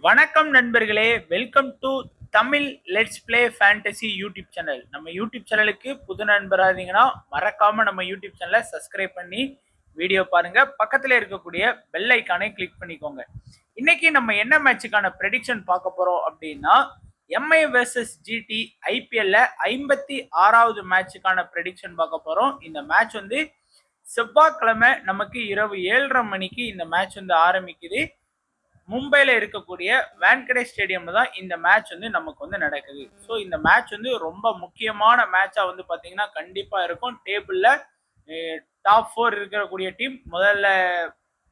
வணக்கம் நண்பர்களே, welcome to Tamil let's play fantasy YouTube channel. நம்ம யூடியூப் சேனலுக்கு புது நண்பராக இருந்தீங்கன்னா மறக்காம நம்ம யூடியூப் சேனலை சப்ஸ்கிரைப் பண்ணி வீடியோ பாருங்க. பக்கத்துல இருக்கக்கூடிய பெல் ஐக்கானை கிளிக் பண்ணிக்கோங்க. இன்னைக்கு நம்ம என்ன மேட்சுக்கான ப்ரெடிக்ஷன் பார்க்க போறோம் அப்படின்னா, எம்ஐ வெர்சஸ் ஜிடி ஐபிஎல்ல 56வது மேட்சுக்கான ப்ரெடிக்ஷன் பார்க்க போறோம். இந்த மேட்ச் வந்து செவ்வாய்க்கிழமை நமக்கு இரவு 7:30 மணிக்கு இந்த மேட்ச் வந்து ஆரம்பிக்குது. மும்பைல இருக்கக்கூடிய வான்கடே ஸ்டேடியம்ல தான் இந்த மேட்ச் வந்து நமக்கு வந்து நடக்குது. ஸோ இந்த மேட்ச் வந்து ரொம்ப முக்கியமான மேட்சா வந்து பாத்தீங்கன்னா கண்டிப்பா இருக்கும். டேபிள்ல டாப் 4 இருக்கக்கூடிய டீம் முதல்ல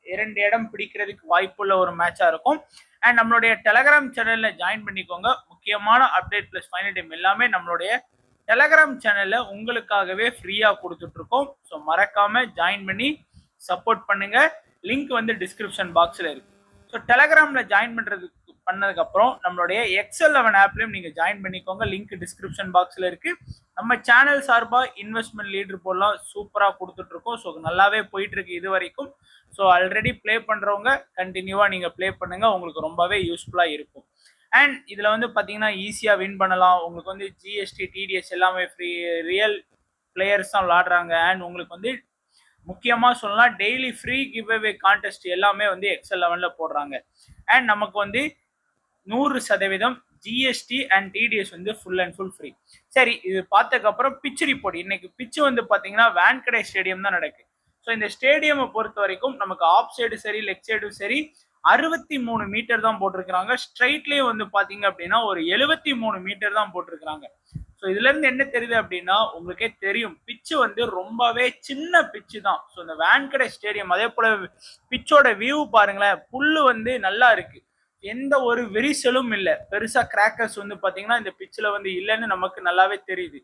2 இடம் பிடிக்கிறதுக்கு வாய்ப்புள்ள ஒரு மேட்சா இருக்கும். அண்ட் நம்மளுடைய டெலகிராம் சேனல்ல ஜாயின் பண்ணிக்கோங்க. முக்கியமான அப்டேட் பிளஸ் ஃபைனல் டைம் எல்லாமே நம்மளுடைய டெலகிராம் சேனல்ல உங்களுக்காகவே ஃப்ரீயா கொடுத்துட்டு இருக்கோம். ஸோ மறக்காம ஜாயின் பண்ணி சப்போர்ட் பண்ணுங்க. லிங்க் வந்து டிஸ்கிரிப்ஷன் பாக்ஸ்ல இருக்கு. ஸோ டெலகிராம்ல ஜாயின் பண்ணதுக்கு அப்புறம் நம்மளுடைய எக்ஸ்11 ஆப்லயும் நீங்க ஜாயின் பண்ணிக்கோங்க. லிங்க் டிஸ்கிரிப்ஷன் பாக்ஸ்ல இருக்கு. நம்ம சேனல் சார்பா இன்வெஸ்ட்மெண்ட் லீடர் போலாம் சூப்பரா கொடுத்துட்டு இருக்கோம். ஸோ நல்லாவே போயிட்டு இருக்கு இது வரைக்கும். ஸோ ஆல்ரெடி பிளே பண்றவங்க கண்டினியூவா நீங்க பிளே பண்ணுங்க, உங்களுக்கு ரொம்பவே யூஸ்ஃபுல்லா இருக்கும். அண்ட் இதுல வந்து பாத்தீங்கன்னா ஈஸியா வின் பண்ணலாம். உங்களுக்கு வந்து ஜிஎஸ்டி டிடிஎஸ் எல்லாமே ஃப்ரீ, ரியல் பிளேயர்ஸ் தான் விளாடுறாங்க. அண்ட் உங்களுக்கு வந்து முக்கியமா சொல்லலாம் daily free give away contest எல்லாமே வந்து எக்ஸ்11ல போடுறாங்க. அண்ட் நமக்கு வந்து 100% ஜிஎஸ்டி அண்ட் டிடிஎஸ் வந்து ஃபுல் அண்ட் ஃபுல் ஃப்ரீ. சரி, இது பார்த்ததுக்கு அப்புறம் பிச் ரிப்போர்ட். இன்னைக்கு பிச் வந்து பாத்தீங்கன்னா வான்கடே ஸ்டேடியம் தான் நடக்கு. ஸோ இந்த ஸ்டேடியம் பொறுத்த வரைக்கும் நமக்கு ஆஃப் சைடு சரி லெக் சைடும் சரி 63 மீட்டர் தான் போட்டிருக்கிறாங்க. ஸ்ட்ரைட்லயே வந்து பாத்தீங்க அப்படின்னா ஒரு 73 மீட்டர் தான் போட்டிருக்கிறாங்க. ஸோ இதுல இருந்து என்ன தெரியுது அப்படின்னா, உங்களுக்கே தெரியும் பிச்சு வந்து ரொம்பவே சின்ன பிச்சு தான். ஸோ இந்த வான்கடே ஸ்டேடியம் அதே போல பிச்சோட வியூ பாருங்களேன், புல்லு வந்து நல்லா இருக்கு, எந்த ஒரு விரிசலும் இல்லை, பெருசா கிராக்கர்ஸ் வந்து பாத்தீங்கன்னா இந்த பிச்சில் வந்து இல்லைன்னு நமக்கு நல்லாவே தெரியுது.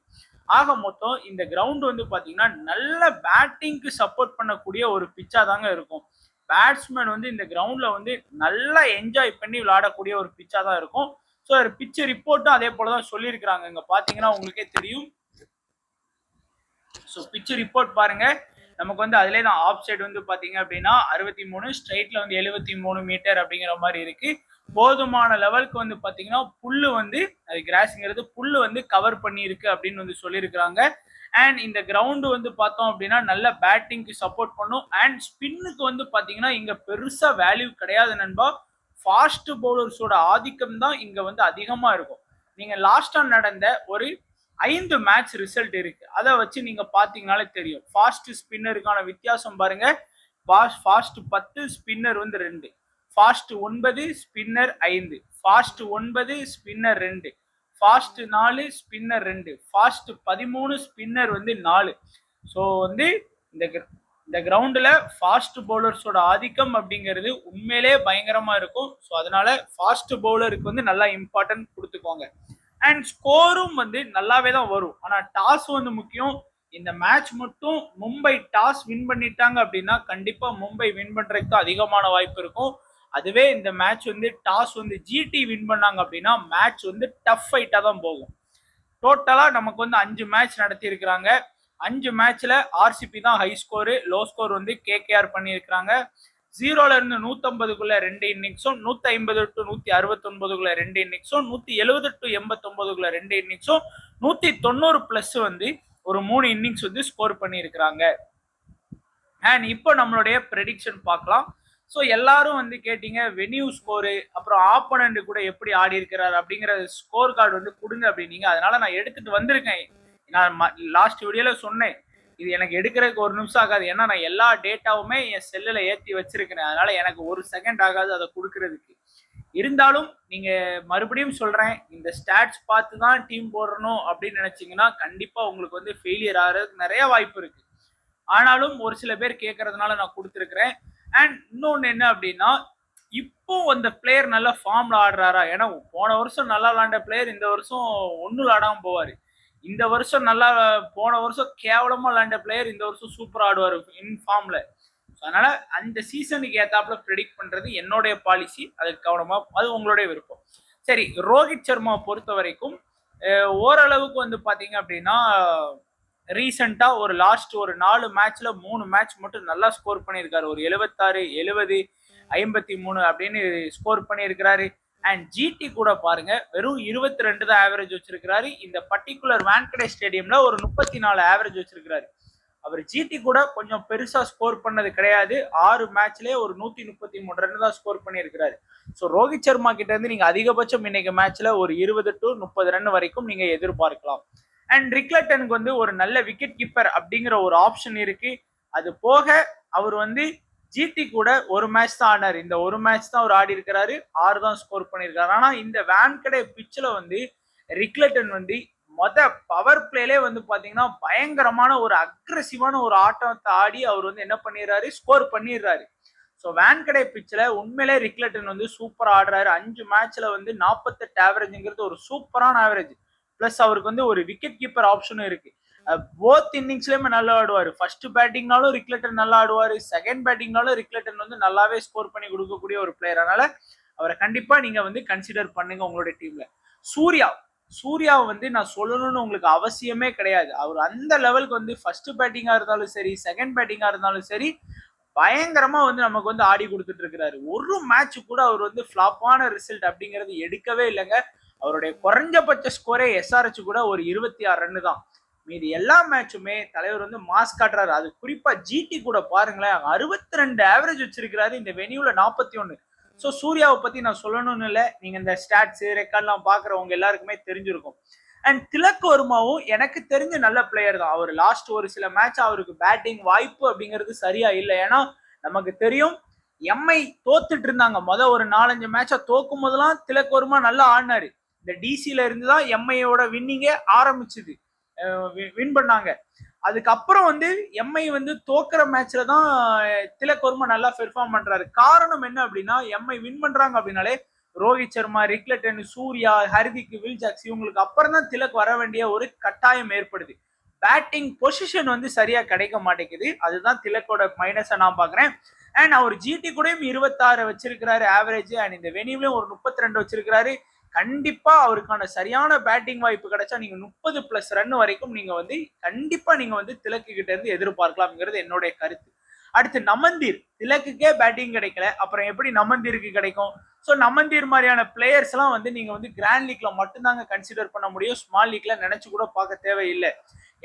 ஆக மொத்தம் இந்த கிரவுண்ட் வந்து பாத்தீங்கன்னா நல்ல பேட்டிங்க்கு சப்போர்ட் பண்ணக்கூடிய ஒரு பிச்சா தாங்க இருக்கும். பேட்ஸ்மேன் வந்து இந்த கிரவுண்ட்ல வந்து நல்லா என்ஜாய் பண்ணி விளையாடக்கூடிய ஒரு பிச்சா தான் இருக்கும். ஸோ பிச் ரிப்போர்ட்டும் அதே போலதான் சொல்லியிருக்கிறாங்க. இங்க பாத்தீங்கன்னா உங்களுக்கே தெரியும். ஸோ பிச் ரிப்போர்ட் பாருங்க, நமக்கு வந்து அதுலேயே தான் ஆஃப் சைடு வந்து பாத்தீங்க அப்படின்னா 63, ஸ்ட்ரைட்ல வந்து 73 மீட்டர் அப்படிங்கிற மாதிரி இருக்கு. போதுமான லெவலுக்கு வந்து பாத்தீங்கன்னா புல்லு வந்து அது கிராஸ்ங்கிறது புல்லு வந்து கவர் பண்ணி இருக்கு அப்படின்னு வந்து சொல்லியிருக்கிறாங்க. அண்ட் இந்த கிரவுண்டு வந்து பார்த்தோம் அப்படின்னா நல்ல பேட்டிங்க்கு சப்போர்ட் பண்ணும். அண்ட் ஸ்பின்னுக்கு வந்து பாத்தீங்கன்னா இங்க பெருசா வேல்யூ கிடையாது நண்பா. ஃபாஸ்ட் பவுலர்ஸோட ஆதிக்கம் தான் இங்க வந்து அதிகமா இருக்கும். நீங்க லாஸ்டா நடந்த ஒரு 5 மேட்ச் ரிசல்ட் இருக்கு, அதை வச்சு நீங்க பாத்தீங்கன்னாலே தெரியும். ஃபாஸ்ட் ஸ்பின்னருக்கான வித்தியாசம் பாருங்க. ஃபாஸ்ட் 10 ஸ்பின்னர் வந்து 2, fast 9 spinner 5, fast 9 spinner 2, fast 4 spinner 2, fast 13 spinner வந்து 4. ஸோ வந்து இந்த கிரவுண்டில் ஃபாஸ்ட் பவுலர்ஸோட ஆதிக்கம் அப்படிங்கிறது உண்மையிலே பயங்கரமா இருக்கும். ஸோ அதனால ஃபாஸ்ட் பவுலருக்கு வந்து நல்லா இம்பார்ட்டன்ட் கொடுத்துக்கோங்க. அண்ட் ஸ்கோரும் வந்து நல்லாவே தான் வரும். ஆனால் டாஸ் வந்து முக்கியம். இந்த மேட்ச் மட்டும் மும்பை டாஸ் வின் பண்ணிட்டாங்க அப்படின்னா கண்டிப்பா மும்பை வின் பண்றதுக்கு அதிகமான வாய்ப்பு இருக்கும். அதுவே இந்த மேட்ச் வந்து டாஸ் வந்து ஜிடி வின் பண்ணாங்க அப்படின்னா மேட்ச் வந்து டஃப் ஃபைட்டா தான் போகும். டோட்டலா நமக்கு வந்து 5 மேட்ச் நடத்தி இருக்கிறாங்க. 5 மேட்ச்ல ஆர்சிபி தான் ஹை ஸ்கோரு, லோ ஸ்கோர் வந்து கேகேஆர் பண்ணியிருக்கிறாங்க. 0ல இருந்து 150க்குள்ள 2 இன்னிங்ஸும், 150 டு 169க்குள்ள 2 இன்னிங்ஸும், 170 டு 89க்குள்ள 2 இன்னிங்ஸும், 190 பிளஸ் வந்து ஒரு 3 இன்னிங்ஸ் வந்து ஸ்கோர் பண்ணியிருக்கிறாங்க. அண்ட் இப்போ நம்மளுடைய ப்ரெடிக்ஷன் பார்க்கலாம். ஸோ எல்லாரும் வந்து கேட்டீங்க வெனியூ ஸ்கோரு, அப்புறம் ஆப்போனண்ட் கூட எப்படி ஆடி இருக்கிறார் அப்படிங்கிற ஸ்கோர் கார்டு வந்து கொடுங்க அப்படின்னீங்க. அதனால நான் எடுத்துட்டு வந்திருக்கேன். நான் லாஸ்ட் வீடியோல சொன்னேன், இது எனக்கு எடுக்கிறதுக்கு 1 நிமிஷம் ஆகாது. ஏன்னா நான் எல்லா டேட்டாவுமே என் செல்லில் ஏற்றி வச்சிருக்கிறேன். அதனால எனக்கு 1 செகண்ட் ஆகாது அதை கொடுக்கறதுக்கு. இருந்தாலும் நீங்க மறுபடியும் சொல்றேன், இந்த ஸ்டாட்ஸ் பார்த்து தான் டீம் போடணும் அப்படின்னு நினைச்சீங்கன்னா கண்டிப்பா உங்களுக்கு வந்து ஃபெயிலியர் ஆகிறதுக்கு நிறைய வாய்ப்பு இருக்கு. ஆனாலும் ஒரு சில பேர் கேட்கறதுனால நான் கொடுத்துருக்கிறேன். அண்ட் இன்னொன்னு என்ன அப்படின்னா, இப்போ அந்த பிளேயர் நல்ல ஃபார்ம்ல ஆடுறாரா? ஏன்னா போன வருஷம் நல்லா விளாண்ட பிளேயர் இந்த வருஷம் ஒன்னும் விளாடாம போவாரு. இந்த வருஷம் நல்லா, போன வருஷம் கேவலமா விளாண்ட பிளேயர் இந்த வருஷம் சூப்பரா ஆடுவாரு இன் ஃபார்ம்ல. அதனால அந்த சீசனுக்கு ஏத்தாப்புல ப்ரெடிக்ட் பண்றது என்னுடைய பாலிசி. அதுக்கு கவனமா, அது உங்களுடைய விருப்பம். சரி, ரோஹித் சர்மா பொறுத்த வரைக்கும் ஓரளவுக்கு வந்து பாத்தீங்க அப்படின்னா ரீசெண்டா ஒரு லாஸ்ட் ஒரு 4 மேட்ச்ல 3 மேட்ச் மட்டும் நல்லா ஸ்கோர் பண்ணியிருக்காரு. ஒரு 76, 70, 53 அப்படின்னு ஸ்கோர் பண்ணியிருக்கிறாரு. அண்ட் ஜிடி கூட பாருங்க வெறும் 22 தான் ஆவரேஜ் வச்சிருக்கிறாரு. இந்த பர்டிகுலர் வான்கடே ஸ்டேடியம்ல ஒரு 34 ஆவரேஜ் வச்சிருக்கிறாரு. அவர் ஜிடி கூட கொஞ்சம் பெருசா ஸ்கோர் பண்ணது கிடையாது. 6 மேட்ச்லயே ஒரு 133 ரன் தான் ஸ்கோர் பண்ணியிருக்கிறாரு. ஸோ ரோஹித் சர்மா கிட்ட இருந்து நீங்க அதிகபட்சம் இன்னைக்கு மேட்ச்ல ஒரு 20 to 30 ரன் வரைக்கும் நீங்க எதிர்பார்க்கலாம். அண்ட் ரிக்லட்டனுக்கு வந்து ஒரு நல்ல விக்கெட் கீப்பர் அப்படிங்கிற ஒரு ஆப்ஷன் இருக்கு. அது போக அவர் வந்து ஜிடி கூட ஒரு மேட்ச் தான் ஆனார். இந்த ஒரு மேட்ச் தான் அவர் ஆடி இருக்கிறாரு. 6 தான் ஸ்கோர் பண்ணியிருக்காரு. ஆனா இந்த வான்கடே பிட்ச்ல வந்து ரிக்லட்டன் வந்து பவர் பிளேலே வந்து பாத்தீங்கன்னா பயங்கரமான ஒரு அக்ரெசிவான ஒரு ஆட்டத்தை ஆடி அவர் வந்து என்ன பண்ணிடுறாரு, ஸ்கோர் பண்ணிடுறாரு. ஸோ வான்கடே பிட்ச்ல உண்மையிலே ரிக்லட்டன் வந்து சூப்பரா ஆடுறாரு. 5 மேட்ச்ல வந்து 48 ஆவரேஜ்ங்கிறது ஒரு சூப்பரான ஆவரேஜ். பிளஸ் அவருக்கு வந்து ஒரு விக்கெட் கீப்பர் ஆப்ஷனும் இருக்கு. போத் இன்னிங்ஸ்லயுமே நல்லா ஆடுவாரு. ஃபர்ஸ்ட் பேட்டிங்னாலும் ரிக்லட்டன் நல்லா ஆடுவாரு, செகண்ட் பேட்டிங்னாலும் ரிக்லட்டன் வந்து நல்லாவே ஸ்கோர் பண்ணி கொடுக்கக்கூடிய ஒரு பிளேயர். அதனால அவரை கண்டிப்பா நீங்க வந்து கன்சிடர் பண்ணுங்க உங்களுடைய டீம்ல. சூர்யாவை வந்து நான் சொல்லணும்னு உங்களுக்கு அவசியமே கிடையாது. அவர் அந்த லெவலுக்கு வந்து ஃபர்ஸ்ட் பேட்டிங்கா இருந்தாலும் சரி, செகண்ட் பேட்டிங்கா இருந்தாலும் சரி, பயங்கரமா வந்து நமக்கு வந்து ஆடி கொடுத்துட்டு இருக்கிறாரு. ஒரு மேட்ச் கூட அவர் வந்து ஃபிளாப்பான ரிசல்ட் அப்படிங்கிறது எடுக்கவே இல்லைங்க. அவருடைய குறைஞ்சபட்ச ஸ்கோரே எஸ்ஆர்ஹெச் கூட ஒரு 26 ரன் தான். மீதி எல்லா மேட்சுமே தலைவர் வந்து மாஸ் காட்டுறாரு. அது குறிப்பா ஜிடி கூட பாருங்களேன், 62 ஆவரேஜ் வச்சிருக்கிறாரு. இந்த வெனியூல 41. ஸோ சூர்யாவை பத்தி நான் சொல்லணும்னு இல்லை, நீங்க இந்த ஸ்டாட்ஸ் ரெக்கார்ட்லாம் பாக்குறவங்க எல்லாருக்குமே தெரிஞ்சிருக்கும். அண்ட் திலக் வர்மாவும் எனக்கு தெரிஞ்ச நல்ல பிளேயர் தான். அவர் லாஸ்ட் ஒரு சில மேட்ச் அவருக்கு பேட்டிங் வாய்ப்பு அப்படிங்கிறது சரியா இல்லை. ஏன்னா நமக்கு தெரியும் எம்ஐ தோத்துட்டு இருந்தாங்க. ஒரு 4-5 மேட்சை தோக்கும் போதெல்லாம் திலக் வர்மா நல்லா ஆடினாரு. இந்த டிசில இருந்து தான் எம்ஐயோட வின்னிங்கே ஆரம்பிச்சுது, வின் பண்ணாங்க. அதுக்கப்புறம் வந்து எம்ஐ வந்து தோக்குற மேட்ச்ல தான் திலக் வர்மா நல்லா பெர்ஃபார்ம் பண்றாரு. காரணம் என்ன அப்படின்னா, எம்ஐ வின் பண்றாங்க அப்படின்னாலே Rohit Sharma, Rickelton, Surya, Hardik, will Jacks இவங்களுக்கு அப்புறம் தான் திலக் வர வேண்டிய ஒரு கட்டாயம் ஏற்படுது. பேட்டிங் பொசிஷன் வந்து சரியா கிடைக்க மாட்டேங்குது. அதுதான் திலக்கோட மைனஸை நான் பாக்குறேன். அண்ட் அவர் ஜிடி கூடயும் 26 வச்சிருக்கிறாரு ஆவரேஜ். அண்ட் இந்த வெனியூலயும் ஒரு 32 வச்சிருக்கிறாரு. கண்டிப்பா அவருக்கான சரியான பேட்டிங் வாய்ப்பு கிடைச்சா நீங்க 30+ ரன் வரைக்கும் நீங்க வந்து கண்டிப்பா நீங்க வந்து திலக்கு கிட்ட இருந்து எதிர்பார்க்கலாம்ங்கிறது என்னுடைய கருத்து. அடுத்து நமந்தீர். திலக்குக்கே பேட்டிங் கிடைக்கல, அப்புறம் எப்படி நமந்தீருக்கு கிடைக்கும்? ஸோ நமந்தீர் மாதிரியான பிளேயர்ஸ் எல்லாம் வந்து நீங்க வந்து கிராண்ட் லீக்ல மட்டும்தாங்க கன்சிடர் பண்ண முடியும். ஸ்மால் லீக்ல நினைச்சு கூட பார்க்க தேவையில்லை.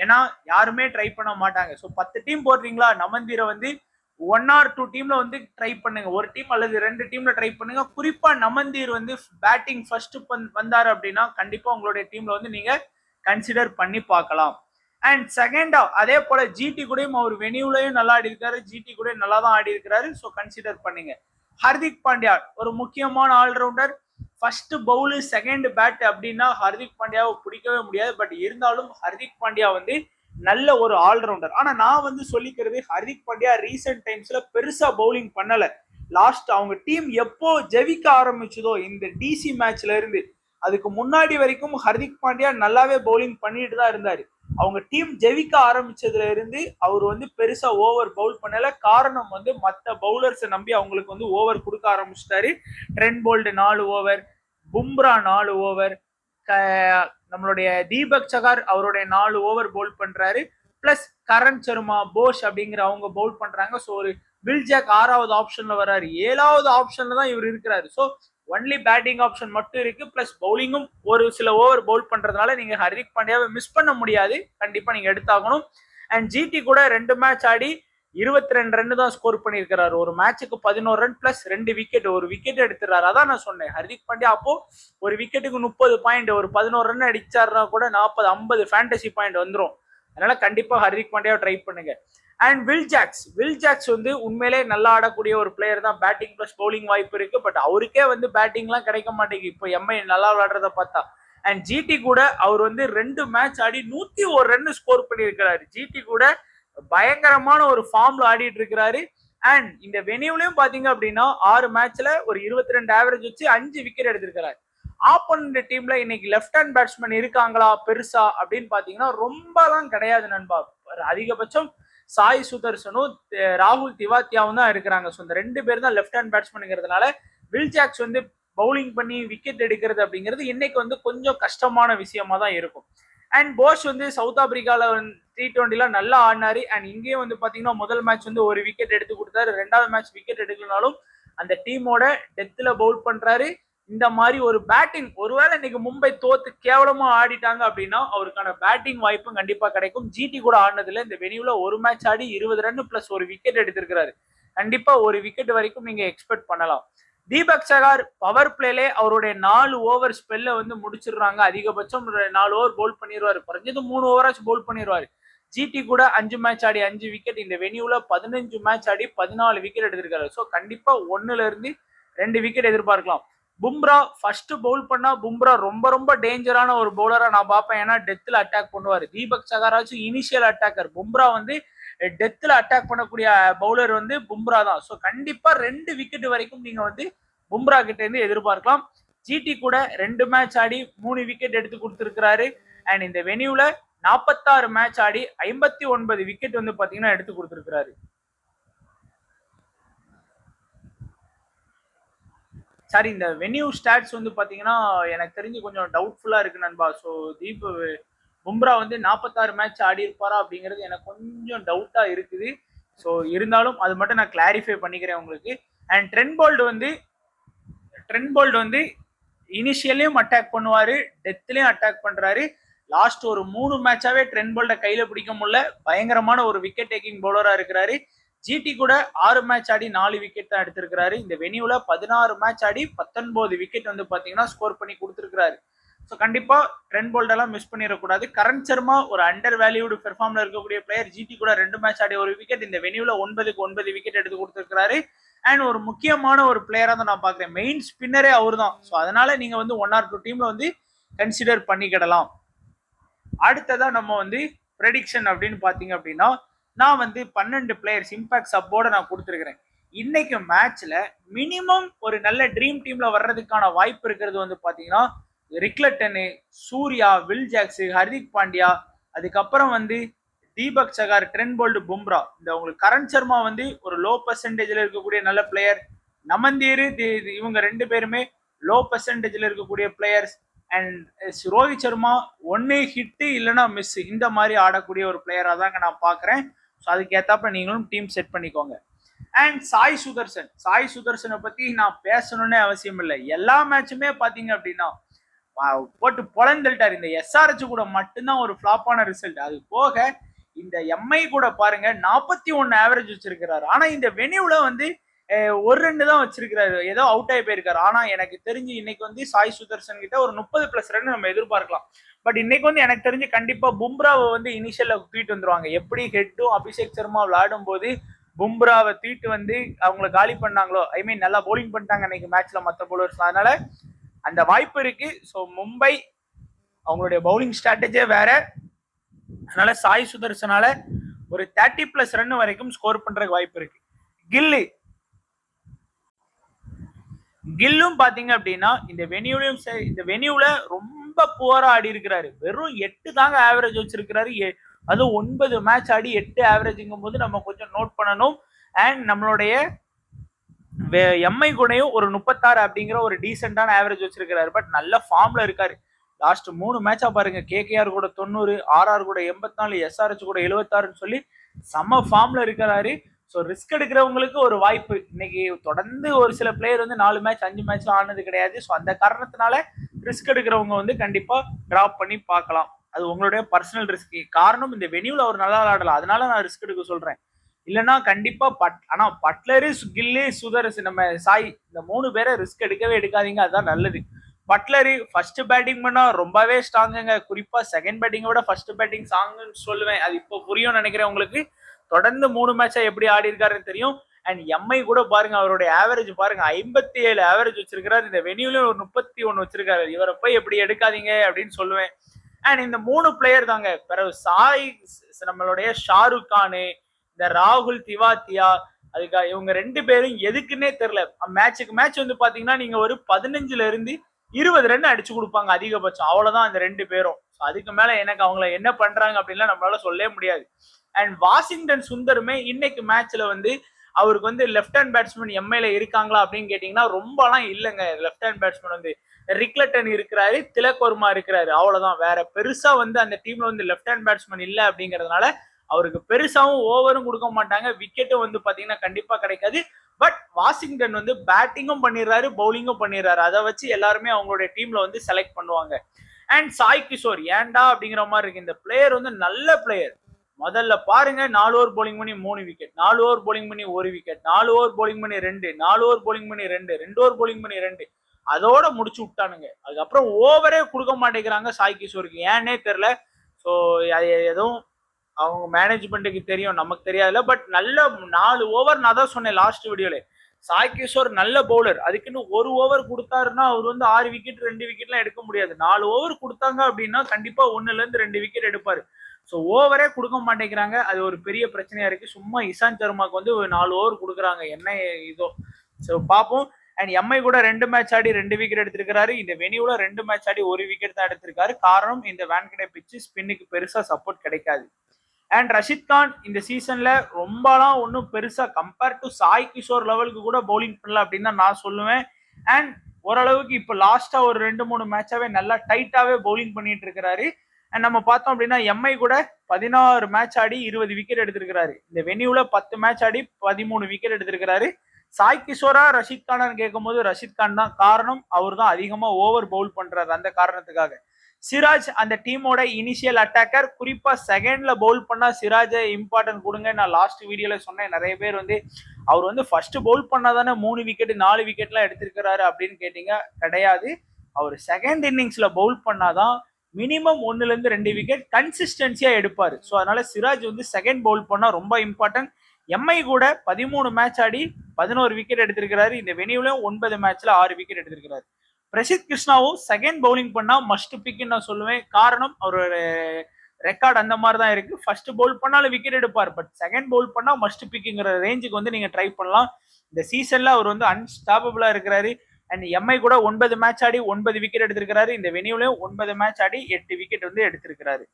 ஏன்னா யாருமே ட்ரை பண்ண மாட்டாங்க. ஸோ 10 டீம் போடுறீங்களா, நமந்தீரை வந்து 1 or 2 டீம்ல வந்து ட்ரை பண்ணுங்க. ஒரு டீம் அல்லது 2 டீம்ல ட்ரை பண்ணுங்க. குறிப்பா நமந்தீர் வந்து பேட்டிங் ஃபர்ஸ்ட் வந்தாரு அப்படின்னா கண்டிப்பா உங்களுடைய டீம்ல வந்து நீங்க கன்சிடர் பண்ணி பார்க்கலாம். அண்ட் செகண்டா அதே போல ஜிடி கூடயும் அவர் வெனியூலையும் நல்லா ஆடி இருக்காரு, ஜிடி கூட நல்லா தான் ஆடி இருக்கிறாரு. ஸோ கன்சிடர் பண்ணுங்க. ஹர்திக் பாண்டியா ஒரு முக்கியமான all rounder. First bowl, second bat அப்படின்னா ஹர்திக் பாண்டியாவை பிடிக்கவே முடியாது. பட் இருந்தாலும் ஹர்திக் பாண்டியா வந்து நல்ல ஒரு ஆல்ரவுண்டர். ஆனா நான் வந்து சொல்லிக்கிறது, ஹர்திக் பாண்டியா ரீசெண்ட் டைம்ஸ்ல பெருசா பவுலிங் பண்ணல. லாஸ்ட் அவங்க டீம் எப்போ ஜெயிக்க ஆரம்பிச்சதோ இந்த டிசி மேட்ச்ல இருந்து அதுக்கு முன்னாடி வரைக்கும் ஹர்திக் பாண்டியா நல்லாவே பவுலிங் பண்ணிட்டு தான் இருந்தாரு. அவங்க டீம் ஜெயிக்க ஆரம்பிச்சதுல இருந்து அவர் வந்து பெருசா ஓவர் பவுல் பண்ணல. காரணம் வந்து மற்ற பவுலர்ஸை நம்பி அவங்களுக்கு வந்து ஓவர் கொடுக்க ஆரம்பிச்சிட்டாரு. Trent Boult 4 over, Bumrah 4 over, நம்மளுடைய தீபக் சகார் அவருடைய 4 ஓவர் பவுல் பண்றாரு. பிளஸ் கரண் சர்மா, போஷ் அப்படிங்கிற அவங்க பவுல் பண்றாங்க. ஸோ ஒரு வில் ஜாக் 6வது ஆப்ஷன்ல வர்றாரு. 7வது ஆப்ஷன்ல தான் இவர் இருக்கிறாரு. ஸோ ஒன்லி பேட்டிங் ஆப்ஷன் மட்டும் இருக்கு. பிளஸ் பவுலிங்கும் ஒரு சில ஓவர் பவுல் பண்றதுனால நீங்க ஹர்திக் பாண்டியாவை மிஸ் பண்ண முடியாது. கண்டிப்பா நீங்க எடுத்தாகணும். அண்ட் ஜிடி கூட 2 மேட்ச் ஆடி 22 ரன் தான் ஸ்கோர் பண்ணியிருக்கிறாரு. ஒரு மேட்சுக்கு 11 ரன் பிளஸ் 2 விக்கெட், ஒரு விக்கெட் எடுத்துறாரு. அதான் நான் சொன்னேன், ஹர்திக் பாண்டியா அப்போ ஒரு விக்கெட்டுக்கு 30 பாயிண்ட், ஒரு 11 ரன் அடிச்சாருன்னா கூட 40-50 ஃபேண்டசி பாயிண்ட் வந்துடும். அதனால கண்டிப்பா ஹர்திக் பாண்டியாவை ட்ரை பண்ணுங்க. அண்ட் வில் ஜாக்ஸ் வந்து உண்மையிலே நல்லா ஆடக்கூடிய ஒரு பிளேயர் தான். பேட்டிங் பிளஸ் பவுலிங் வாய்ப்பு இருக்கு. பட் அவருக்கே வந்து பேட்டிங்லாம் கிடைக்க மாட்டேங்குது இப்போ எம்ஐ நல்லா விளையாடுறத பார்த்தா. அண்ட் ஜிடி கூட அவர் வந்து 2 மேட்ச் ஆடி 101 ரன் ஸ்கோர் பண்ணியிருக்கிறாரு. ஜிடி கூட பயங்கரமான ஒரு ஃபார்ம்ல ஆடிட்டு இருக்கிறாரு. அண்ட் இந்த வெனியூலையும் பாத்தீங்க அப்படின்னா 6 மேட்ச்ல ஒரு 22 ஆவரேஜ் வச்சு 5 விக்கெட் எடுத்திருக்கிறாரு. ஆப்போனன்ட் டீம்ல இன்னைக்கு லெஃப்ட் ஹேண்ட் பேட்ஸ்மேன் இருக்காங்களா பெருசா அப்படின்னு பாத்தீங்கன்னா ரொம்பலாம் கிடையாது நண்பா. அதிகபட்சம் சாய் சுதர்சனும் ராகுல் திவாத்தியாவும் தான் இருக்கிறாங்க. ஸோ இந்த 2 பேர் தான் லெஃப்ட் ஹேண்ட் பேட்ஸ்மேனுங்கிறதுனால வில் ஜாக்ஸ் வந்து பவுலிங் பண்ணி விக்கெட் எடுக்கிறது அப்படிங்கிறது இன்னைக்கு வந்து கொஞ்சம் கஷ்டமான விஷயமா தான் இருக்கும். அண்ட் போஷ் வந்து சவுத் ஆப்பிரிக்கால T20 நல்லா ஆடினாரு. அண்ட் இங்கேயும் வந்து பாத்தீங்கன்னா முதல் மேட்ச் வந்து ஒரு விக்கெட் எடுத்து கொடுத்தாரு. 2வது மேட்ச் விக்கெட் எடுக்கலனாலும் அந்த டீமோட டெத்துல பவுல் பண்றாரு. இந்த மாதிரி ஒரு பேட்டிங், ஒருவேளை இன்னைக்கு மும்பை தோத்து கேவலமா ஆடிட்டாங்க அப்படின்னா அவருக்கான பேட்டிங் வாய்ப்பும் கண்டிப்பா கிடைக்கும். ஜிடி கூட ஆடினதுல இந்த வெனியூல ஒரு மேட்ச் ஆடி 20 ரன் பிளஸ் ஒரு விக்கெட் எடுத்திருக்கிறாரு. கண்டிப்பா ஒரு விக்கெட் வரைக்கும் நீங்க எக்ஸ்பெக்ட் பண்ணலாம். தீபக் சகார் பவர் பிளேலே அவருடைய 4 ஓவர் ஸ்பெல்ல வந்து முடிச்சிடுறாங்க. அதிகபட்சம் 4 ஓவர் போல் பண்ணிடுவாரு. குறைஞ்சது 3 ஓவராச்சும் போல் பண்ணிடுவாரு. ஜிடி கூட 5 மேட்ச் ஆடி 5 விக்கெட், இந்த வெனியூல 15 மேட்ச் ஆடி 14 விக்கெட் எடுத்திருக்காரு. ஸோ கண்டிப்பா 1ல இருந்து 2 விக்கெட் எதிர்பார்க்கலாம். பும்ரா ஃபர்ஸ்ட் பவுல் பண்ணா பும்ரா ரொம்ப ரொம்ப டேஞ்சரான ஒரு பவுலரா நான் பார்ப்பேன். ஏன்னா டெத்ல அட்டாக் பண்ணுவாரு. தீபக் சகாராச்சும் இனிஷியல் அட்டாக்கர், பும்ரா வந்து டெத்ல அட்டாக் பண்ணக்கூடிய பவுலர் வந்து பும்ரா தான். ஸோ கண்டிப்பா 2 விக்கெட் வரைக்கும் நீங்க வந்து பும்ரா கிட்ட இருந்து எதிர்பார்க்கலாம். ஜிடி கூட 2 மேட்ச் ஆடி 3 விக்கெட் எடுத்து கொடுத்திருக்கிறாரு. அண்ட் இந்த வெனியூல 46 மேட்ச் ஆடி 59 விக்கெட் வந்து பாத்தீங்கன்னா எடுத்து கொடுத்திருக்கிறாரு. சாரி, இந்த வென்யூ ஸ்டாட்ஸ் வந்து பாத்தீங்கன்னா எனக்கு தெரிஞ்சு கொஞ்சம் டவுட்ஃபுல்லா இருக்கு நண்பா. ஸோ பும்ரா வந்து 46 மேட்ச் ஆடி இருப்பாரா அப்படிங்கிறது எனக்கு கொஞ்சம் டவுட்டா இருக்குது. ஸோ இருந்தாலும் அது மட்டும் நான் கிளாரிஃபை பண்ணிக்கிறேன் உங்களுக்கு. அண்ட் ட்ரெண்ட் போல்ட் வந்து இனிஷியலையும் அட்டாக் பண்ணுவாரு, டெத்லயும் அட்டாக் பண்றாரு. லாஸ்ட் ஒரு 3 மேட்சாவே ட்ரெண்ட் போல்ட கையில பிடிக்க முடியல. பயங்கரமான ஒரு விக்கெட் டேக்கிங் பவுலரா இருக்கிறாரு. ஜிடி கூட 6 மேட்ச் ஆடி 4 விக்கெட் தான் எடுத்திருக்கிறாரு. இந்த வெனியூல 16 மேட்ச் ஆடி 19 விக்கெட் வந்து பாத்தீங்கன்னா ஸ்கோர் பண்ணி கொடுத்திருக்கிறாரு. ஸோ கண்டிப்பா ட்ரெண்ட் போல்டெல்லாம் மிஸ் பண்ணிடக்கூடாது. கரண் சர்மா ஒரு அண்டர் வேல்யூடு பெர்ஃபார்ம்ல இருக்கக்கூடிய பிளேயர். ஜிடி கூட 2 மேட்ச் ஆடி 1 விக்கெட், இந்த வெனியூல 9 விக்கெட் எடுத்து கொடுத்திருக்கிறாரு. அண்ட் ஒரு முக்கியமான ஒரு பிளேயரா தான் நான் பாக்குறேன். மெயின் ஸ்பின்னரே அவர் தான். ஸோ அதனால நீங்க வந்து 1 or 2 டீம்ல வந்து கன்சிடர் பண்ணிக்கிடலாம். அடுத்ததா நம்ம வந்து ப்ரெடிக்ஷன் அப்படின்னு பாத்தீங்க அப்படின்னா, நான் வந்து 12 பிளேயர்ஸ் இம்பாக்ட் சப்போட நான் கொடுத்துருக்கிறேன். இன்னைக்கு மேட்ச்ல மினிமம் ஒரு நல்ல ட்ரீம் டீம்ல வர்றதுக்கான வாய்ப்பு இருக்கிறது வந்து பாத்தீங்கன்னா ரிக்லட்டனு, சூர்யா, வில் ஜாக்ஸ், ஹர்திக் பாண்டியா, அதுக்கப்புறம் வந்து தீபக் சகார், ட்ரெண்ட் போல்ட், பும்ரா. இந்த உங்களுக்கு கரண் சர்மா வந்து ஒரு லோ பெர்சன்டேஜ்ல இருக்கக்கூடிய நல்ல பிளேயர். நமந்தீர், இவங்க 2 பேருமே லோ பெர்சன்டேஜ்ல இருக்கக்கூடிய பிளேயர்ஸ். அண்ட் ரோஹித் சர்மா ஒன்னு ஹிட் இல்லைன்னா மிஸ், இந்த மாதிரி ஆடக்கூடிய ஒரு பிளேயரா தாங்க நான் பாக்குறேன். ஸோ அதுக்கு ஏத்தாப்ப நீங்களும் டீம் செட் பண்ணிக்கோங்க. அண்ட் சாய் சுதர்சனை பத்தி நான் பேசணும்னே அவசியம் இல்லை. எல்லா மேட்சுமே பாத்தீங்க அப்படின்னா போட்டு பொழந்துட்டாரு. இந்த எஸ்ஆர்ஹெச் கூட மட்டும்தான் ஒரு ஃபிளாப்பான ரிசல்ட். அது போக இந்த எம்ஐ கூட பாருங்க 41 ஆவரேஜ் வச்சிருக்கிறாரு. ஆனா இந்த வெனியூல வந்து 1 ரன் தான் வச்சிருக்கிறாரு. ஏதோ அவுட் ஆகி போயிருக்காரு. ஆனா எனக்கு தெரிஞ்சு இன்னைக்கு வந்து சாய் சுதர்சன் கிட்ட ஒரு 30+ ரன் நம்ம எதிர்பார்க்கலாம். பட் இன்னைக்கு வந்து எனக்கு தெரிஞ்சு கண்டிப்பா பும்ராவை வந்து இனிஷியல்ல தூக்கிட்டு வந்துருவாங்க. எப்படி ஹெட்டும் அபிஷேக் சர்மா விளையாடும் போது பும்ராவை தூக்கிட்டு வந்து அவங்களை காலி பண்ணாங்களோ, ஐ மீன் நல்லா போலிங் பண்ணிட்டாங்க இன்னைக்கு மேட்ச்ல மற்ற பவுலர்ஸ். அதனால அந்த வாய்ப்பு இருக்கு. ஸோ மும்பை அவங்களுடைய பவுலிங் ஸ்ட்ராட்டஜியே வேற. அதனால சாய் சுதர்சனால ஒரு 30+ ரன் வரைக்கும் ஸ்கோர் பண்றதுக்கு வாய்ப்பு இருக்கு. கில்லும் பாத்தீங்க அப்படின்னா இந்த வெனியூல ரொம்ப புவரா ஆடி இருக்கிறாரு. வெறும் 8 தாங்க ஆவரேஜ் வச்சிருக்கிறாரு. அதுவும் 9 மேட்ச் ஆடி 8 ஆவரேஜ்ங்கும் போது நம்ம கொஞ்சம் நோட் பண்ணணும். அண்ட் நம்மளுடைய எம்ஐ கூடயும் ஒரு 36 அப்படிங்கிற ஒரு டீசென்டான ஆவரேஜ் வச்சிருக்கிறாரு. பட் நல்ல ஃபார்ம்ல இருக்காரு. லாஸ்ட் 3 மேட்சா பாருங்க, கேகேஆர் கூட 90, ஆர்ஆர் கூட 84, எஸ்ஆர்ஹெச் கூட 76ன்னு சொல்லி செம்ம ஃபார்ம்ல இருக்கிறாரு. ஸோ ரிஸ்க் எடுக்கிறவங்களுக்கு ஒரு வாய்ப்பு. இன்னைக்கு தொடர்ந்து ஒரு சில பிளேயர் வந்து 4 மேட்ச் 5 மேட்ச் ஆனது கிடையாது. ஸோ அந்த காரணத்தினால ரிஸ்க் எடுக்கிறவங்க வந்து கண்டிப்பா டிராப் பண்ணி பார்க்கலாம். அது உங்களுடைய பர்சனல் ரிஸ்க். காரணம் இந்த வெனியூல அவர் நல்லா விளையாடலாம், அதனால நான் ரிஸ்க் எடுக்க சொல்றேன். இல்லைன்னா கண்டிப்பா ஆனா பட்லரு, கில்லு, சுதர்ஸ், நம்ம சாய், இந்த 3 பேரை ரிஸ்க் எடுக்காதீங்க. அதுதான் நல்லது. பட்லரு ஃபர்ஸ்ட் பேட்டிங் பண்ணா ரொம்பவே ஸ்ட்ராங்குங்க. குறிப்பா செகண்ட் பேட்டிங்கை விட ஃபர்ஸ்ட் பேட்டிங் ஸ்ட்ராங்குன்னு சொல்லுவேன். அது இப்போ புரியும் நினைக்கிறேன் உங்களுக்கு. தொடர்ந்து 3 மேட்சா எப்படி ஆடி இருக்காருன்னு தெரியும். அண்ட் எம்ஐ கூட பாருங்க, அவருடைய ஆவரேஜ் பாருங்க, 57 ஆவரேஜ் வச்சிருக்காரு. இந்த வெனியூல ஒரு 31 வச்சிருக்காரு. இவரை போய் எப்படி எடுக்காதீங்க அப்படின்னு சொல்லுவேன். அண்ட் இந்த 3 பிளேயர் தாங்க. பிறகு சாய், நம்மளுடைய ஷாருக் கானு, இந்த ராகுல் திவாத்தியா, அதுக்காக இவங்க 2 பேரும் எதுக்குன்னே தெரியல. மேட்சுக்கு மேட்ச் வந்து பாத்தீங்கன்னா நீங்க ஒரு 15ல இருந்து 20 ரன் அடிச்சு கொடுப்பாங்க அதிகபட்சம். அவ்வளவுதான் அந்த 2 பேரும். அதுக்கு மேல எனக்கு அவங்கள என்ன பண்றாங்க அப்படின்லாம் நம்மளால சொல்லவே முடியாது. அண்ட் வாஷிங்டன் சுந்தருமே இன்னைக்கு மேட்ச்ல வந்து அவருக்கு வந்து லெஃப்ட் ஹேண்ட் பேட்ஸ்மேன் எம்ஐல இருக்காங்களா அப்படின்னு கேட்டீங்கன்னா ரொம்பலாம் இல்லைங்க. லெஃப்ட் ஹேண்ட் பேட்ஸ்மேன் வந்து ரிக்லட்டன் இருக்கிறாரு, திலக் வர்மா இருக்கிறாரு, அவ்வளவுதான். வேற பெருசா வந்து அந்த டீம்ல வந்து லெஃப்ட் ஹேண்ட் பேட்ஸ்மேன் இல்லை அப்படிங்கிறதுனால அவருக்கு பெருசாவும் ஓவரும் கொடுக்க மாட்டாங்க, விக்கெட்டும் வந்து பாத்தீங்கன்னா கண்டிப்பா கிடைக்காது. பட் வாஷிங்டன் வந்து பேட்டிங்கும் பண்ணிடுறாரு, பவுலிங்கும் பண்ணிடுறாரு. அதை வச்சு எல்லாருமே அவங்களுடைய டீம்ல வந்து செலக்ட் பண்ணுவாங்க. அண்ட் சாய் கிஷோர் ஏன்டா அப்படிங்கிற மாதிரி இருக்கு. இந்த பிளேயர் வந்து நல்ல பிளேயர். முதல்ல பாருங்க, 4 ஓவர் போலிங் பண்ணி 3 விக்கெட், 4 ஓவர் போலிங் பண்ணி 1 விக்கெட், 4 ஓவர் போலிங் பண்ணி 2, 4 ஓவர் போலிங் பண்ணி 2, 2 ஓவர் போலிங் பண்ணி 2, அதோட முடிச்சு விட்டானுங்க. அதுக்கப்புறம் ஓவரே கொடுக்க மாட்டேங்கிறாங்க சாய் கிஷோருக்கு, ஏன்னே தெரியல. ஸோ அது எதுவும் அவங்க மேனேஜ்மெண்ட்டுக்கு தெரியும், நமக்கு தெரியாதுல்ல. பட் நல்ல 4 ஓவர், நான் தான் சொன்னேன் லாஸ்ட் வீடியோல, சாய் கிஷோர் நல்ல பவுலர். அதுக்குன்னு 1 ஓவர் கொடுத்தாருன்னா அவர் வந்து 6 விக்கெட் 2 விக்கெட்லாம் எடுக்க முடியாது. 4 ஓவர் கொடுத்தாங்க அப்படின்னா கண்டிப்பா 1ல இருந்து 2 விக்கெட் எடுப்பாரு. ஸோ ஓவரே கொடுக்க மாட்டேங்கிறாங்க, அது ஒரு பெரிய பிரச்சனையா இருக்கு. சும்மா இசாந்த் சர்மாக்கு வந்து ஒரு 4 ஓவர் கொடுக்குறாங்க, என்ன இதோ. ஸோ பார்ப்போம். அண்ட் எம்ஐ கூட 2 மேட்ச் ஆடி 2 விக்கெட் எடுத்திருக்காரு. இந்த வெனியூல 2 மேட்ச் ஆடி 1 விக்கெட் தான் எடுத்திருக்காரு. காரணம், இந்த வான்கடே பிச்சு ஸ்பின்னுக்கு பெருசா சப்போர்ட் கிடைக்காது. அண்ட் ரஷித் கான் இந்த சீசன்ல ரொம்பலாம் ஒன்றும் பெருசா கம்பேர் டு சாய் கிஷோர் லெவலுக்கு கூட பவுலிங் பண்ணல அப்படின்னு தான் நான் சொல்லுவேன். அண்ட் ஓரளவுக்கு இப்போ லாஸ்டா ஒரு 2-3 மேட்சாவே நல்லா டைட்டாவே பவுலிங் பண்ணிட்டு இருக்கிறாரு. அண்ட் நம்ம பார்த்தோம் அப்படின்னா எம்ஐ கூட 16 மேட்ச் ஆடி 20 விக்கெட் எடுத்திருக்கிறாரு. இந்த வெனியூல 10 மேட்ச் ஆடி 13 விக்கெட் எடுத்திருக்கிறாரு. சாய் கிஷோரா ரஷித் கானான்னு கேட்கும் போது ரஷித் கான் தான். காரணம், அவர் தான் அதிகமா ஓவர் பவுல் பண்றாரு, அந்த காரணத்துக்காக. சிராஜ் அந்த டீமோட இனிஷியல் அட்டாக்கர், குறிப்பா செகண்ட்ல பவுல் பண்ணா சிராஜை இம்பார்ட்டன்ட் கொடுங்க. நான் லாஸ்ட் வீடியோல சொன்னேன், நிறைய பேர் வந்து அவர் வந்து ஃபர்ஸ்ட் பவுல் பண்ணாதானே 3 விக்கெட் 4 விக்கெட்லாம் எடுத்திருக்கிறாரு அப்படின்னு கேட்டீங்க. கிடையாது, அவர் செகண்ட் இன்னிங்ஸ்ல பவுல் பண்ணாதான் மினிமம் 1ல இருந்து 2 விக்கெட் கன்சிஸ்டன்சியா எடுப்பாரு. ஸோ அதனால சிராஜ் வந்து செகண்ட் பவுல் பண்ணா ரொம்ப இம்பார்ட்டன்ட். எம்ஐ கூட 13 மேட்ச் ஆடி 11 விக்கெட் எடுத்திருக்கிறாரு. இந்த வெனியூல 9 மேட்ச்ல 6 விக்கெட் எடுத்திருக்கிறாரு. பிரசித் கிருஷ்ணாவும் செகண்ட் பவுலிங் பண்ணா மஸ்ட் பிக்னு நான் சொல்லுவேன். காரணம், அவரோட ரெக்கார்ட் அந்த மாதிரி தான் இருக்கு. ஃபர்ஸ்ட் பவுல் பண்ணாலும் விக்கெட் எடுப்பார், பட் செகண்ட் பவுல் பண்ணா மஸ்ட் பிக்ங்கிற ரேஞ்சுக்கு வந்து நீங்க ட்ரை பண்ணலாம். இந்த சீசன்ல அவர் வந்து அன்ஸ்டாப்பபிளா இருக்கிறாரு. அண்ட் எம்ஐ கூட 9 மேட்ச் ஆடி 9 விக்கெட் எடுத்திருக்கிறாரு. இந்த வெனியூலயும் 9 மேட்ச் ஆடி 8 விக்கெட் வந்து எடுத்திருக்கிறாரு.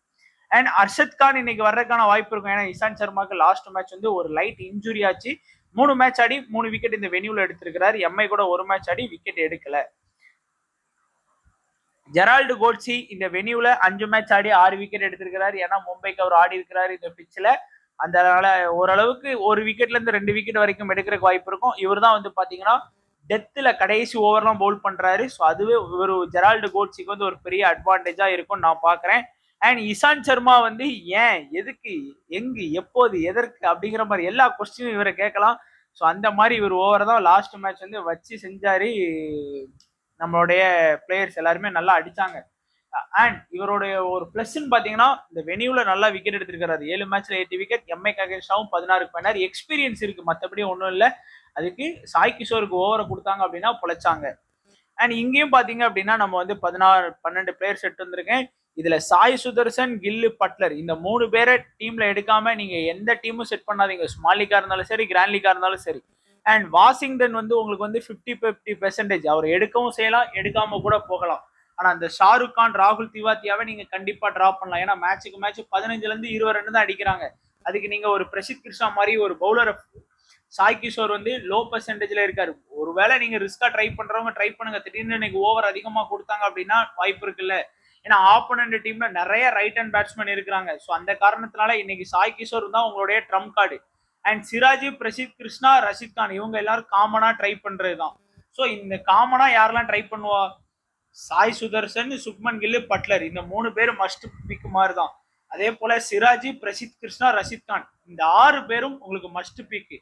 அண்ட் அர்ஷத் கான் இன்னைக்கு வர்றதுக்கான வாய்ப்பு இருக்கும். ஏன்னா இசாந்த் சர்மாக்கு லாஸ்ட் மேட்ச் வந்து ஒரு லைட் இன்ஜுரி ஆச்சு. 3 மேட்ச் ஆடி 3 விக்கெட் இந்த வெனியூல எடுத்திருக்கிறாரு. எம்ஐ கூட 1 மேட்ச் ஆடி விக்கெட் எடுக்கல. ஜெரால்டு கோட்ஸி இந்த வெனியூல 5 மேட்ச் ஆடி 6 விக்கெட் எடுத்திருக்கிறாரு. ஏன்னா மும்பைக்கு அவர் ஆடி இருக்கிறாரு இந்த பிச்சில். அதனால ஓரளவுக்கு 1 விக்கெட்ல இருந்து 2 விக்கெட் வரைக்கும் எடுக்கிறதுக்கு வாய்ப்பு இருக்கும். இவர் தான் வந்து பாத்தீங்கன்னா டெத்துல கடைசி ஓவர்லாம் பவுல் பண்றாரு. ஸோ அதுவே ஒரு ஜெரால்டு கோட்ஸிக்கு வந்து ஒரு பெரிய அட்வான்டேஜா இருக்கும் நான் பாக்குறேன். அண்ட் இசாந்த் சர்மா வந்து ஏன், எதுக்கு, எங்கு, எப்போது, எதற்கு அப்படிங்கிற மாதிரி எல்லா கொஸ்டினும் இவரை கேட்கலாம். ஸோ அந்த மாதிரி இவர் ஓவர் தான் லாஸ்ட் மேட்ச் வந்து வச்சு செஞ்சாரு. நம்மளுடைய பிளேயர்ஸ் எல்லாருமே நல்லா அடிச்சாங்க. அண்ட் இவருடைய ஒரு பிளஸ்ன்னு பாத்தீங்கன்னா இந்த வெனியூல நல்லா விக்கெட் எடுத்திருக்காரு. 7 மேட்ச்ல 8 விக்கெட். எம்ஐ அகேன்ஸ்டாவும் 16 பண்ணார். எக்ஸ்பீரியன்ஸ் இருக்கு, மற்றபடி ஒன்றும் இல்லை. அதுக்கு சாய் கிஷோருக்கு ஓவரை கொடுத்தாங்க அப்படின்னா பொழைச்சாங்க. அண்ட் இங்கேயும் பாத்தீங்க அப்படின்னா நம்ம வந்து 12 பிளேயர்ஸ் எடுத்து வந்திருக்கேன். இதுல சாய் சுதர்சன், கில்லு, பட்லர் இந்த 3 பேரை டீம்ல எடுக்காம நீங்க எந்த டீமும் செட் பண்ணாதீங்க. ஸ்மால் லீக்கா இருந்தாலும் சரி, கிராண்ட் லீக்கா இருந்தாலும் சரி. அண்ட் வாஷிங்டன் வந்து உங்களுக்கு வந்து 50-50% அவர் எடுக்கவும் செய்யலாம், எடுக்காம கூட போகலாம். ஆனா அந்த ஷாருக் கான், ராகுல் திவாத்தியாவை நீங்க கண்டிப்பா டிராப் பண்ணலாம். ஏன்னா மேட்சுக்கு மேட்ச் 15ல இருந்து 20 ரன் தான் அடிக்கிறாங்க. அதுக்கு நீங்க ஒரு பிரசித் கிருஷ்ணா மாதிரி ஒரு பவுலரை, சாய் கிஷோர் வந்து லோ பெர்சன்டேஜ்ல இருக்காரு. ஒருவேளை நீங்க ரிஸ்கா ட்ரை பண்றவங்க ட்ரை பண்ணுங்க. திடீர்னு இன்னைக்கு ஓவர் அதிகமா கொடுத்தாங்க அப்படின்னா வாய்ப்பு இருக்குல்ல. ஏன்னா ஆப்போனன்ட் டீம்ல நிறைய ரைட் ஹேண்ட் பேட்ஸ்மேன் இருக்கிறாங்க. ஸோ அந்த காரணத்தினால இன்னைக்கு சாய் கிஷோர் தான் உங்களுடைய trump card. And Siraj, Prasidh Krishna, Rashid Khan இவங்க எல்லாரும் காமனா ட்ரை பண்றது தான். ஸோ இந்த காமனா யாரெல்லாம் ட்ரை பண்ணுவா? சாய் சுதர்சன், சுக்மன் கில்லு, பட்லர் இந்த 3 பேர் மஸ்ட் பிக் மாதிரி தான். அதே போல சிராஜ், பிரசித் கிருஷ்ணா, ரஷித் கான் இந்த 6 பேரும் உங்களுக்கு மஸ்ட் பிக்.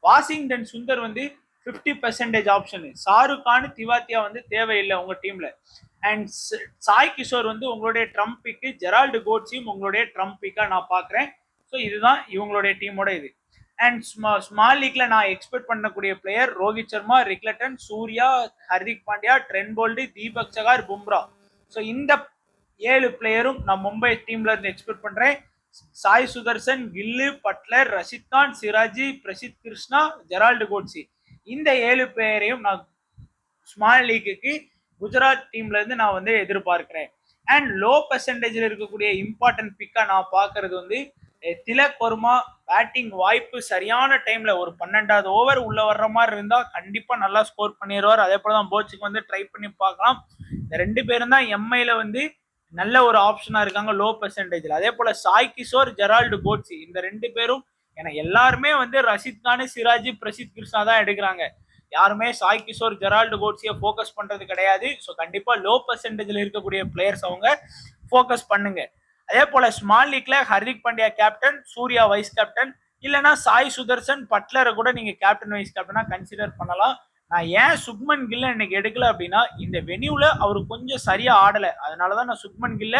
வாஷிங்டன் சுந்தர் வந்து 50% ஆப்ஷன். ஷாருக் கான், திவாத்தியா வந்து தேவையில்லை உங்க டீம்ல. அண்ட் சாய் கிஷோர் வந்து உங்களுடைய ட்ரம்ப் பிக்கு. ஜெரால்டு கோட்ஸியும் உங்களுடைய ட்ரம்ப் பிக்கா நான் பாக்குறேன். ஸோ இதுதான் இவங்களுடைய டீமோட இது. அண்ட் ஸ்மால் லீக்ல நான் எக்ஸ்பெக்ட் பண்ணக்கூடிய player Rohit Sharma, Rickelton, Surya, Hardik Pandya, Trent Boult, Deepak Chahar, Bumrah. So இந்த 7 பிளேயரும் நான் மும்பை டீம்ல இருந்து எக்ஸ்பெக்ட் பண்றேன். சாய் சுதர்சன், கில்லு, பட்லர், ரஷித் கான், சிராஜி, பிரசித் கிருஷ்ணா, ஜெரால்டு கோட்ஸி இந்த 7 பேரையும் நான் ஸ்மால் லீக்குக்கு குஜராத் டீம்ல இருந்து நான் வந்து எதிர்பார்க்கிறேன். அண்ட் லோ பெர்சன்டேஜ்ல இருக்கக்கூடிய இம்பார்ட்டன்ட் பிக்கா நான் பாக்குறது வந்து திலக் வர்மா. பேட்டிங் வாய்ப்பு சரியான டைம்ல ஒரு 12வது ஓவர் உள்ள வர்ற மாதிரி இருந்தா கண்டிப்பா நல்லா ஸ்கோர் பண்ணிடுவார். அதே போலதான் போச்சுக்கு வந்து ட்ரை பண்ணி பார்க்கலாம். இந்த 2 பேரும் தான் எம்ஐல வந்து நல்ல ஒரு ஆப்ஷனா இருக்காங்க லோ பெர்சன்டேஜ்ல. அதே போல சாய் கிஷோர், ஜெரால்டு கோட்ஸி இந்த 2 பேரும் ஏன்னா எல்லாருமே வந்து ரஷித் கான், சிராஜ், பிரசித் கிருஷ்ணா தான் எடுக்கிறாங்க. யாருமே சாய் கிஷோர், ஜெரால்டு கோட்ஸியை ஃபோக்கஸ் பண்றது கிடையாது. ஸோ கண்டிப்பா லோ பெர்சன்டேஜ்ல இருக்கக்கூடிய பிளேயர்ஸ் அவங்க ஃபோக்கஸ் பண்ணுங்க. அதே போல ஸ்மால் லீக்ல Hardik Pandya captain, Surya vice captain, இல்லைன்னா சாய் சுதர்சன், பட்லரை கூட நீங்க கேப்டன் வைஸ் கேப்டனா கன்சிடர் பண்ணலாம். நான் ஏன் சுப்மன் கில்ல இன்னைக்கு எடுக்கல அப்படின்னா இந்த வெனியூல அவர் கொஞ்சம் சரியா ஆடல. அதனாலதான் நான் சுப்மன் கில்ல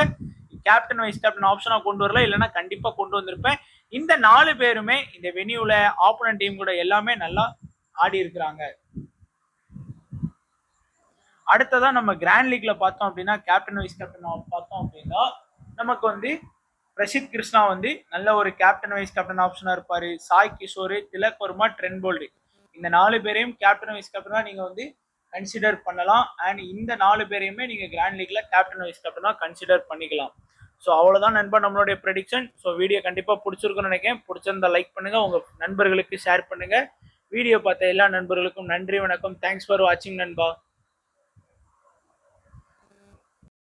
கேப்டன் வைஸ் கேப்டன் ஆப்ஷனா கொண்டு வரல, இல்லைன்னா கண்டிப்பா கொண்டு வந்திருப்பேன். இந்த 4 பேருமே இந்த வெனியூல ஆப்போனன்ட் டீம் கூட எல்லாமே நல்லா ஆடி இருக்கிறாங்க. அடுத்ததான் நம்ம கிராண்ட் லீக்ல பார்த்தோம் அப்படின்னா கேப்டன் வைஸ் கேப்டன் பார்த்தோம் அப்படின்னா நமக்கு வந்து பிரசித் கிருஷ்ணா வந்து நல்ல ஒரு கேப்டன் வைஸ் கேப்டன் ஆப்ஷனா இருப்பாரு. சாய் கிஷோர், திலக் வர்மா, ட்ரெண்ட் போல்ட் இந்த 4 பேரையும் கேப்டன் வைஸ் கேப்டனா நீங்க வந்து கன்சிடர் பண்ணலாம். அண்ட் இந்த 4 பேரையுமே நீங்க கிராண்ட் லீக்ல கேப்டன் வைஸ் கேப்டனா கன்சிடர் பண்ணிக்கலாம். ஸோ அவ்வளோதான் நண்பா நம்மளுடைய ப்ரெடிக்ஷன். ஸோ வீடியோ கண்டிப்பாக பிடிச்சிருக்குன்னு நினைக்கிறேன். பிடிச்சிருந்தா லைக் பண்ணுங்க, உங்க நண்பர்களுக்கு ஷேர் பண்ணுங்க. வீடியோ பார்த்த எல்லா நண்பர்களுக்கும் நன்றி, வணக்கம். தேங்க்ஸ் ஃபார் வாட்சிங் நண்பா.